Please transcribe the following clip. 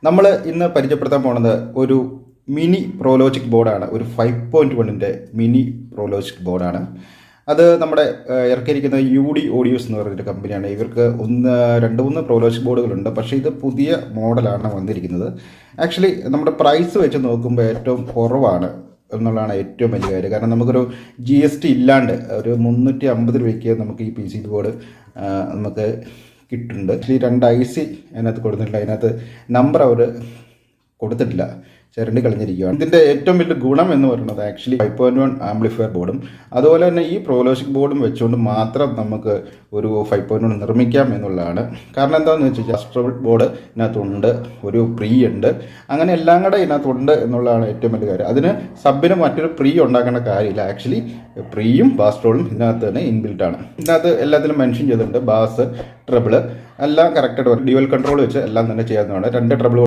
നമ്മൾ ഇന്ന് പരിചയപ്പെടുത്താൻ പോണത് ഒരു മിനി പ്രോലോജിക് ബോർഡാണ്. ഒരു 5.1-ൻ്റെ മിനി പ്രോലോജിക് ബോർഡാണ്. അത് നമ്മുടെ ഇറക്കിയിരിക്കുന്ന UD ഓഡിയോസ് എന്ന് പറഞ്ഞൊരു കമ്പനിയാണ്. ഇവർക്ക് രണ്ട് മൂന്ന് പ്രോലോജിക് ബോർഡുകളുണ്ട്, പക്ഷേ ഇത് പുതിയ മോഡലാണ് വന്നിരിക്കുന്നത്. ആക്ച്വലി നമ്മുടെ പ്രൈസ് വെച്ച് നോക്കുമ്പോൾ ഏറ്റവും കുറവാണ് എന്നുള്ളതാണ് ഏറ്റവും വലിയ കാര്യം. കാരണം നമുക്കൊരു GST ഇല്ലാണ്ട് ഒരു 350 രൂപയ്ക്ക് നമുക്ക് ഈ PC ബോർഡ് നമുക്ക് കിട്ടുന്നുണ്ട്. ആക്ച്വലി 2 IC അതിനകത്ത് കൊടുത്തിട്ടില്ല, അതിനകത്ത് നമ്പർ അവർ കൊടുത്തിട്ടില്ല, ചിരണ്ടി കളഞ്ഞിരിക്കുകയാണ്. ഇതിൻ്റെ ഏറ്റവും വലിയ ഗുണം എന്ന് പറയുന്നത് ആക്ച്വലി 5.1 ആംപ്ലിഫയർ ബോർഡും അതുപോലെ തന്നെ ഈ പ്രോലോജിക് ബോർഡും വെച്ചുകൊണ്ട് മാത്രം നമുക്ക് ഒരു 5.1 നിർമ്മിക്കാം എന്നുള്ളതാണ്. കാരണം എന്താണെന്ന് വെച്ചാൽ അസ്ട്രബിൾ ബോർഡ് ഇതിനകത്തുണ്ട്, ഒരു പ്രീ ഉണ്ട്, അങ്ങനെ എല്ലാം കൂടെ ഇതിനകത്തുണ്ട് എന്നുള്ളതാണ് ഏറ്റവും വലിയ കാര്യം. അതിന് സബിന് മറ്റൊരു പ്രീ ഉണ്ടാക്കേണ്ട കാര്യമില്ല. ആക്ച്വലി പ്രീയും ബാസ്ട്രോളും ഇതിനകത്ത് തന്നെ ഇൻബിൽട്ടാണ്. ഇതിനകത്ത് എല്ലാത്തിലും മെൻഷൻ ചെയ്തിട്ടുണ്ട്. ബാസ്, ട്രബിള് എല്ലാം കറക്റ്റായിട്ട് ഡ്യുവൽ കൺട്രോൾ വെച്ച് എല്ലാം തന്നെ ചെയ്യാവുന്നതാണ്. 2 ട്രബിൾ